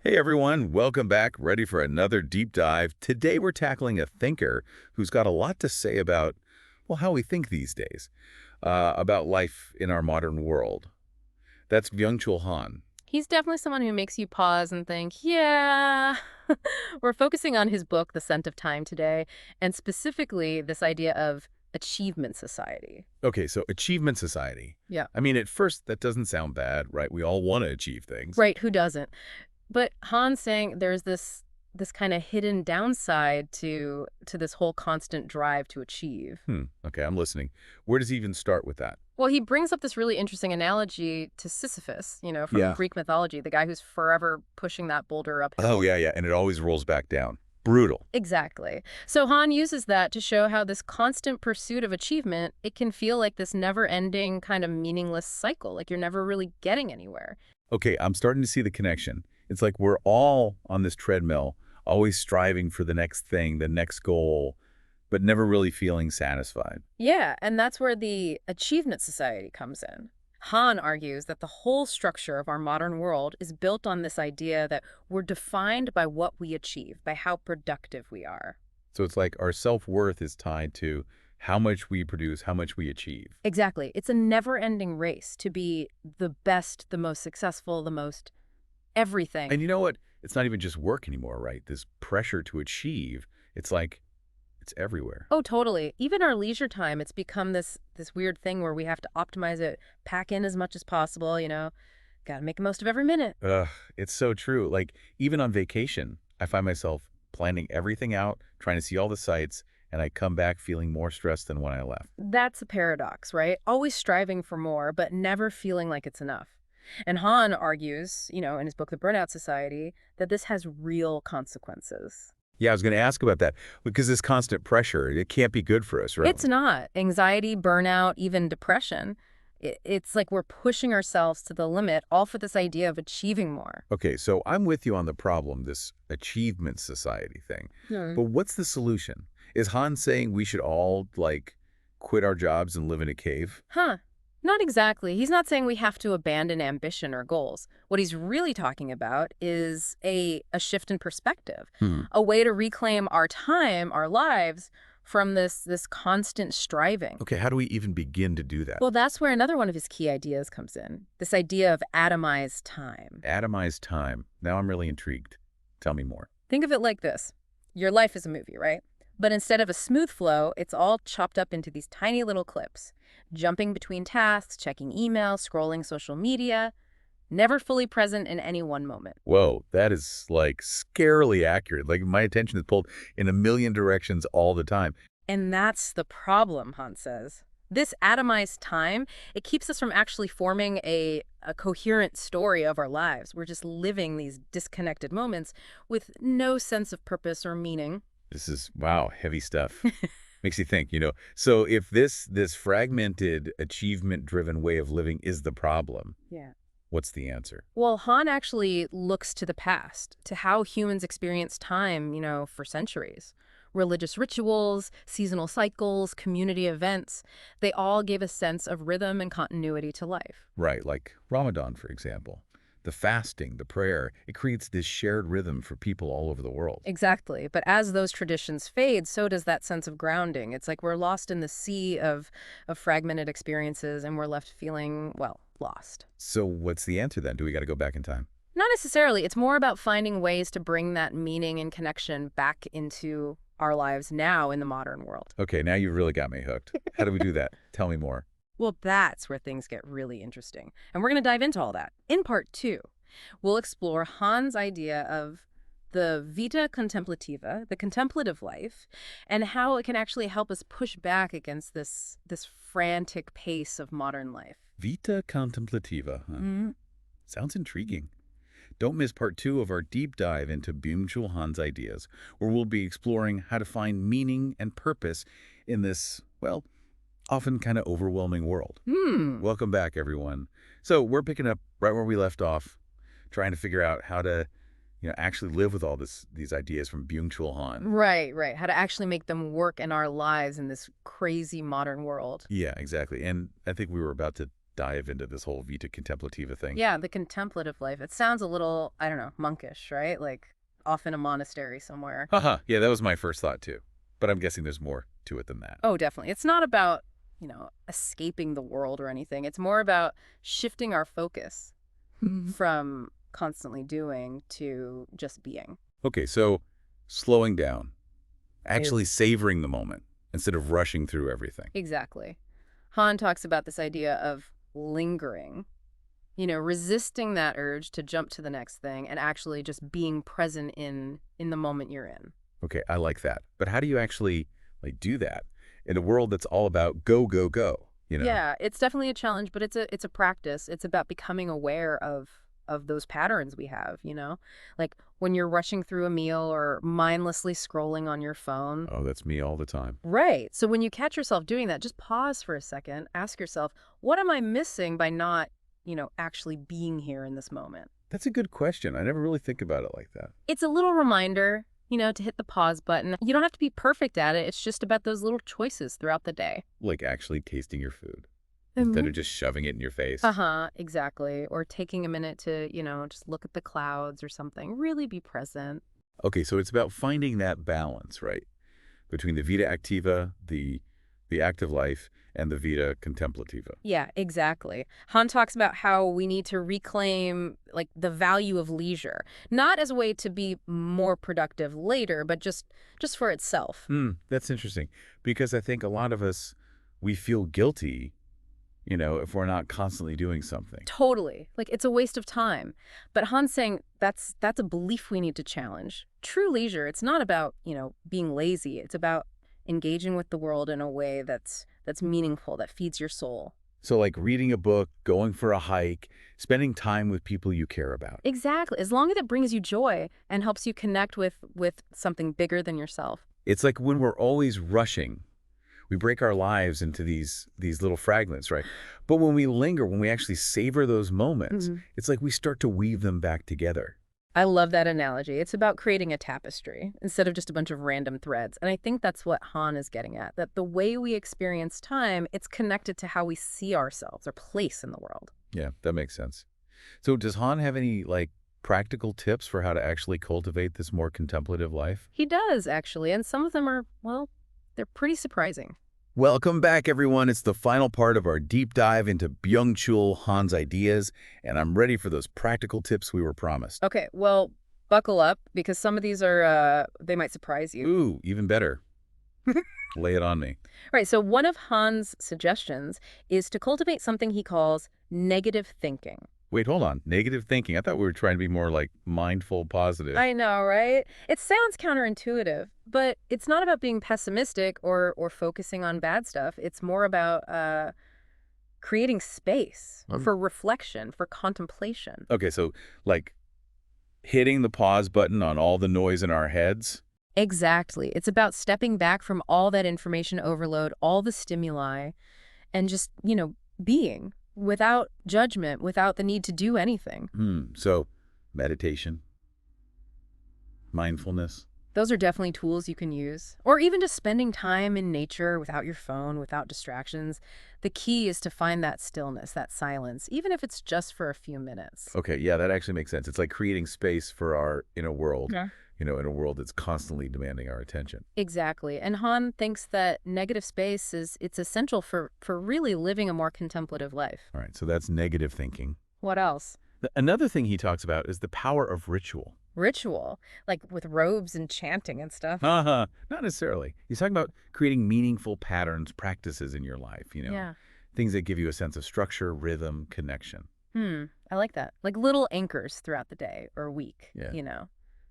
Hey everyone, welcome back. Ready for another deep dive. Today we're tackling a thinker who's got a lot to say about, well, how we think these days, about life in our modern world. That's Byung-Chul Han. He's definitely someone who makes you pause and think, yeah. We're focusing on his book, The Scent of Time, today, and specifically this idea of achievement society. Okay, so achievement society. Yeah. I mean, at first that doesn't sound bad, right? We all want to achieve things. Right, who doesn't? But Han's saying there's this kind of hidden downside to this whole constant drive to achieve. Okay, I'm listening. Where does he even start with that? Well, he brings up this really interesting analogy to Sisyphus, from Yeah. Greek mythology, the guy who's forever pushing that boulder uphill. Oh, yeah, and it always rolls back down. Brutal. Exactly. So Han uses that to show how this constant pursuit of achievement, it can feel like this never-ending kind of meaningless cycle, like you're never really getting anywhere. Okay, I'm starting to see the connection. It's like we're all on this treadmill, always striving for the next thing, the next goal, but never really feeling satisfied. Yeah, and that's where the achievement society comes in. Han argues that the whole structure of our modern world is built on this idea that we're defined by what we achieve, by how productive we are. So it's like our self-worth is tied to how much we produce, how much we achieve. Exactly. It's a never-ending race to be the best, the most successful, the most everything. And you know what? It's not even just work anymore, right? This pressure to achieve, it's like it's everywhere. Oh, totally. Even our leisure time, it's become this weird thing where we have to optimize it, pack in as much as possible. Got to make the most of every minute. Ugh, it's so true. Like even on vacation, I find myself planning everything out, trying to see all the sights, and I come back feeling more stressed than when I left. That's a paradox, right? Always striving for more, but never feeling like it's enough. And Han argues, in his book, The Burnout Society, that this has real consequences. Yeah, I was going to ask about that because this constant pressure, it can't be good for us, right? It's not. Anxiety, burnout, even depression. It's like we're pushing ourselves to the limit, all for this idea of achieving more. Okay, so I'm with you on the problem, this achievement society thing. But what's the solution? Is Han saying we should all, like, quit our jobs and live in a cave? Huh. Not exactly. He's not saying we have to abandon ambition or goals. What he's really talking about is a shift in perspective, a way to reclaim our time, our lives, from this constant striving. Okay, how do we even begin to do that? Well, that's where another one of his key ideas comes in, this idea of atomized time. Atomized time. Now I'm really intrigued. Tell me more. Think of it like this. Your life is a movie, right? But instead of a smooth flow, it's all chopped up into these tiny little clips, jumping between tasks, checking emails, scrolling social media, never fully present in any one moment. Whoa, that is, like, scarily accurate. Like, my attention is pulled in a million directions all the time. And that's the problem, Han says. This atomized time, it keeps us from actually forming a coherent story of our lives. We're just living these disconnected moments with no sense of purpose or meaning. This is, wow, heavy stuff. Makes you think, So if this fragmented, achievement-driven way of living is the problem, Yeah. what's the answer? Well, Han actually looks to the past, to how humans experience time, for centuries. Religious rituals, seasonal cycles, community events, they all gave a sense of rhythm and continuity to life. Right, like Ramadan, for example. The fasting, the prayer, it creates this shared rhythm for people all over the world. Exactly. But as those traditions fade, so does that sense of grounding. It's like we're lost in the sea of fragmented experiences and we're left feeling, well, lost. So what's the answer then? Do we got to go back in time? Not necessarily. It's more about finding ways to bring that meaning and connection back into our lives now in the modern world. Okay, now you've really got me hooked. How do we do that? Tell me more. Well, that's where things get really interesting. And we're going to dive into all that. In part 2, we'll explore Han's idea of the vita contemplativa, the contemplative life, and how it can actually help us push back against this frantic pace of modern life. Vita contemplativa, huh? Sounds intriguing. Don't miss part 2 of our deep dive into Byung-Chul Han's ideas, where we'll be exploring how to find meaning and purpose in this, well, often kind of overwhelming world. Welcome back, everyone. So we're picking up right where we left off, trying to figure out how to, actually live with all these ideas from Byung-Chul Han. Right. How to actually make them work in our lives in this crazy modern world. Yeah, exactly. And I think we were about to dive into this whole vita contemplativa thing. Yeah, the contemplative life. It sounds a little, I don't know, monkish, right? Like off in a monastery somewhere. Haha, yeah, that was my first thought too. But I'm guessing there's more to it than that. Oh, definitely. It's not about, escaping the world or anything. It's more about shifting our focus from constantly doing to just being. Okay, so slowing down, actually savoring the moment instead of rushing through everything. Exactly. Han talks about this idea of lingering, resisting that urge to jump to the next thing and actually just being present in the moment you're in. Okay, I like that. But how do you actually do that in a world that's all about go, go, go? Yeah, it's definitely a challenge, but it's a practice. It's about becoming aware of those patterns we have. Like when you're rushing through a meal or mindlessly scrolling on your phone. Oh, that's me all the time. Right. So when you catch yourself doing that, just pause for a second, ask yourself, what am I missing by not, actually being here in this moment? That's a good question. I never really think about it like that. It's a little reminder, to hit the pause button. You don't have to be perfect at it. It's just about those little choices throughout the day. Like actually tasting your food instead of just shoving it in your face. Uh-huh, exactly. Or taking a minute to, just look at the clouds or something. Really be present. Okay, so it's about finding that balance, right? Between the vita activa, the active life, and the vita contemplativa. Yeah, exactly. Han talks about how we need to reclaim the value of leisure, not as a way to be more productive later, but just for itself. That's interesting because I think a lot of us, we feel guilty, if we're not constantly doing something. Totally. It's a waste of time. But Han's saying that's a belief we need to challenge. True leisure, it's not about, being lazy. It's about engaging with the world in a way that's meaningful, that feeds your soul. So like reading a book, going for a hike, spending time with people you care about. Exactly. As long as it brings you joy and helps you connect with something bigger than yourself. It's like when we're always rushing, we break our lives into these little fragments, right? But when we linger, when we actually savor those moments, it's like we start to weave them back together. I love that analogy. It's about creating a tapestry instead of just a bunch of random threads. And I think that's what Han is getting at, that the way we experience time, it's connected to how we see ourselves, our place in the world. Yeah, that makes sense. So does Han have any practical tips for how to actually cultivate this more contemplative life? He does, actually. And some of them are, well, they're pretty surprising. Welcome back, everyone. It's the final part of our deep dive into Byung-Chul Han's ideas, and I'm ready for those practical tips we were promised. Okay, well, buckle up, because some of these are, they might surprise you. Ooh, even better. Lay it on me. Right, so one of Han's suggestions is to cultivate something he calls negative thinking. Wait, hold on. Negative thinking. I thought we were trying to be more mindful, positive. I know, right? It sounds counterintuitive, but it's not about being pessimistic or focusing on bad stuff. It's more about creating space for reflection, for contemplation. Okay, so hitting the pause button on all the noise in our heads? Exactly. It's about stepping back from all that information overload, all the stimuli, and just, being without judgment, without the need to do anything. So meditation, mindfulness. Those are definitely tools you can use. Or even just spending time in nature without your phone, without distractions. The key is to find that stillness, that silence, even if it's just for a few minutes. Okay, yeah, that actually makes sense. It's like creating space for our inner world, Yeah. In a world that's constantly demanding our attention. Exactly. And Han thinks that negative space it's essential for really living a more contemplative life. All right, so that's negative thinking. What else? Another thing he talks about is the power of ritual. Ritual, like with robes and chanting and stuff. Not necessarily. He's talking about creating meaningful patterns, practices in your life, Yeah. Things that give you a sense of structure, rhythm, connection. I like that. Like little anchors throughout the day or week, Yeah.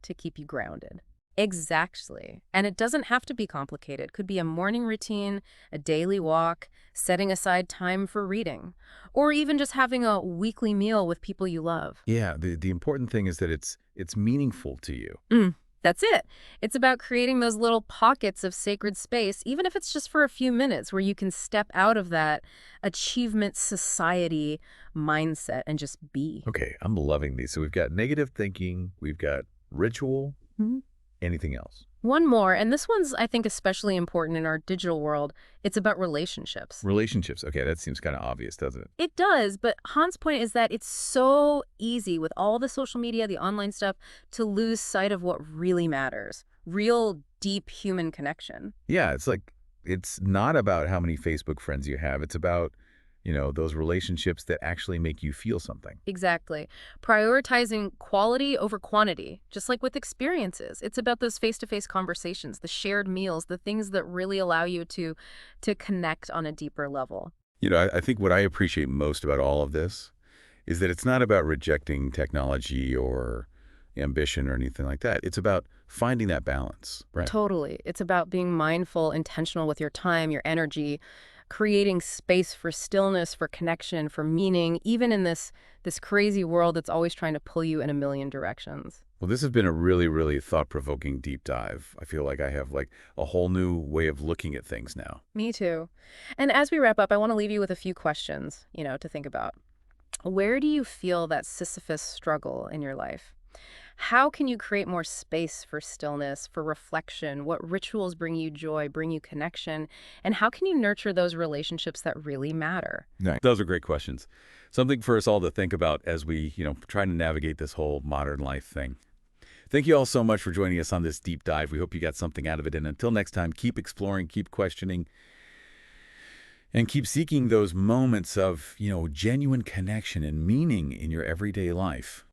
To keep you grounded. Exactly. And it doesn't have to be complicated. It could be a morning routine, a daily walk, setting aside time for reading, or even just having a weekly meal with people you love. Yeah, the important thing is that it's meaningful to you. That's it. It's about creating those little pockets of sacred space, even if it's just for a few minutes, where you can step out of that achievement society mindset and just be. Okay, I'm loving these. So we've got negative thinking, we've got ritual, Anything else? One more, and this one's, I think, especially important in our digital world. It's about relationships. Relationships. Okay, that seems kind of obvious, doesn't it? It does, but Han's point is that it's so easy with all the social media, the online stuff, to lose sight of what really matters. Real, deep human connection. Yeah, it's like, it's not about how many Facebook friends you have. It's about, those relationships that actually make you feel something. Exactly. Prioritizing quality over quantity, just like with experiences. It's about those face-to-face conversations, the shared meals, the things that really allow you to connect on a deeper level. I think what I appreciate most about all of this is that it's not about rejecting technology or ambition or anything like that. It's about finding that balance, right? Totally. It's about being mindful, intentional with your time, your energy, creating space for stillness, for connection, for meaning, even in this crazy world that's always trying to pull you in a million directions. Well, this has been a really, really thought-provoking deep dive. I feel like I have a whole new way of looking at things now. Me too. And as we wrap up, I want to leave you with a few questions, to think about. Where do you feel that Sisyphus struggle in your life? How can you create more space for stillness, for reflection? What rituals bring you joy, bring you connection? And how can you nurture those relationships that really matter? Right. Those are great questions. Something for us all to think about as we, try to navigate this whole modern life thing. Thank you all so much for joining us on this deep dive. We hope you got something out of it. And until next time, keep exploring, keep questioning, and keep seeking those moments of, genuine connection and meaning in your everyday life.